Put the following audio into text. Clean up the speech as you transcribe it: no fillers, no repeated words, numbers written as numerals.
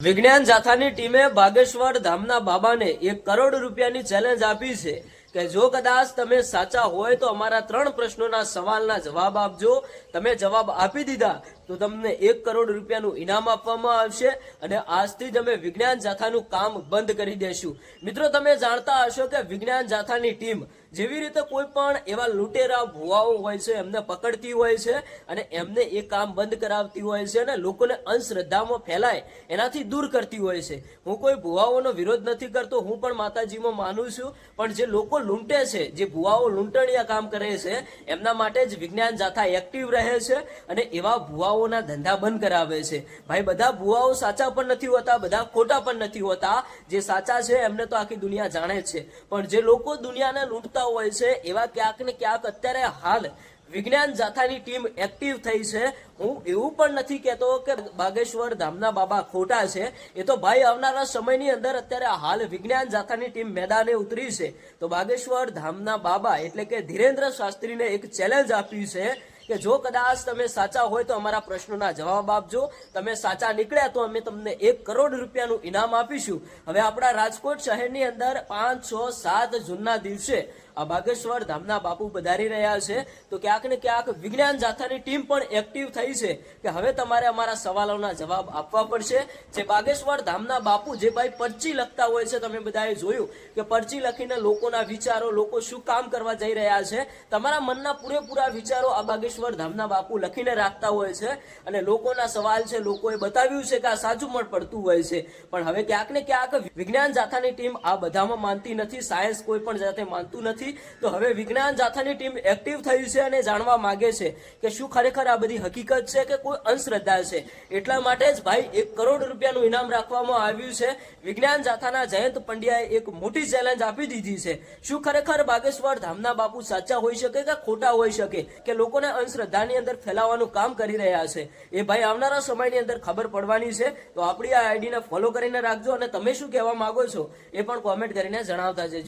વિજ્ઞાન જાથાની ટીમે બાગેશ્વર ધામના બાબાને 1 કરોડ રૂપિયાની ચેલેન્જ આપી છે કે જો કદાચ તમે સાચા હોય તો અમારા 3 પ્રશ્નોના સવાલના જવાબ આપજો. તમે જવાબ આપી દીધા તો તમને 1 કરોડ રૂપિયાનું ઇનામ આપવામાં આવશે અને આજથી જ અમે વિજ્ઞાન જાથાનું કામ બંધ કરી દેશું. મિત્રો, તમે જાણતા હશો કે વિજ્ઞાન જાથાની ટીમ જેવી રીતે કોઈ પણ એવા લૂંટેરા ભુવાઓ હોય છે એમને પકડતી હોય છે અને એમને એ કામ બંધ કરાવતી હોય છે અને લોકોને અંધશ્રદ્ધામાં ફેલાય એનાથી દૂર કરતી હોય છે. હું કોઈ ભુવાઓનો વિરોધ નથી કરતો, હું પણ માતાજીમાં માનું છું, પણ જે લોકો લૂંટે છે, જે ભુવાઓ લૂંટણીયા કામ કરે છે, એમના માટે જ વિજ્ઞાન જાથા એક્ટિવ રહે છે અને એવા ભુવાઓના ધંધા બંધ કરાવે છે. ભાઈ, બધા ભુવાઓ સાચા પણ નથી હોતા, બધા ખોટા પણ નથી હોતા. જે સાચા છે એમને તો આખી દુનિયા જાણે છે, પણ જે લોકો દુનિયાને લૂંટતા હોય છે એવા ક્યાંક ને ક્યાંક અત્યારે હાલ વિજ્ઞાન જાથાની ટીમ એક્ટિવ થઈ છે. હું એવું પણ નથી કહેતો કે બાગેશ્વર ધામના બાબા ખોટા છે. એ તો ભાઈ આવનારા સમયની અંદર અત્યારે હાલ વિજ્ઞાન જાથાની ટીમ મેદાને ઉતરી છે. તો બાગેશ્વર ધામના બાબા એટલે કે ધીરેન્દ્ર શાસ્ત્રીને એક ચેલેન્જ આપી છે કે જો કદાચ તમે સાચા હોય તો અમારા પ્રશ્નોના જવાબ આપજો. તમે સાચા નીકળ્યા તો અમે તમને 1 કરોડ રૂપિયાનું ઇનામ આપીશું. હવે આપણા રાજકોટ શહેરની અંદર 5, 6, 7 જૂનના દિવસે આ બાગેશ્વર ધામના બાપુ પધારી રહ્યા છે. તો ક્યાંક ને ક્યાંક વિજ્ઞાન જાથાની ટીમ પણ એક્ટિવ થઈ છે કે હવે તમારે અમારા સવાલોના જવાબ આપવા પડશે. જે બાગેશ્વર ધામના બાપુ જે ભાઈ પરચી લખતા હોય છે, તમે બધાએ જોયું કે પરચી લખીને લોકોના વિચારો, લોકો શું કામ કરવા જઈ રહ્યા છે, તમારા મનના પૂરેપૂરા વિચારો આ બાગેશ્વર ધામના બાપુ લખીને રાખતા હોય છે અને લોકોના સવાલ છે, લોકોએ બતાવ્યું છે કે આ સાચું પણ પડતું હોય છે. પણ હવે ક્યાંક ને ક્યાંક વિજ્ઞાન જાથાની ટીમ આ બધામાં માનતી નથી, સાયન્સ કોઈ પણ જાતે માનતું નથી. તો હવે વિજ્ઞાન જાથાની ટીમ એક્ટિવ થઈ છે અને જાણવા માંગે છે કે શું ખરેખર આ બધી હકીકત છે કે કોઈ અંધશ્રદ્ધા છે. એટલા માટે જ ભાઈ 1 કરોડ રૂપિયાનું ઇનામ રાખવામાં આવ્યું છે. વિજ્ઞાન જાથાના જયંત પંડ્યાએ એક મોટી ચેલેન્જ આપી દીધી છે. શું ખરેખર બાગેશ્વર ધામના બાપુ સાચા હોઈ શકે કે ખોટા હોઈ શકે કે લોકોને અંધશ્રદ્ધાની અંદર ફેલાવવાનું કામ કરી રહ્યા છે? એ ભાઈ આવનારા સમયની અંદર ખબર પડવાની છે. તો આપણી આ આઈડીને ફોલો કરીને રાખજો અને તમે શું કહેવા માંગો છો એ પણ કોમેન્ટ કરીને જણાવતા જજો.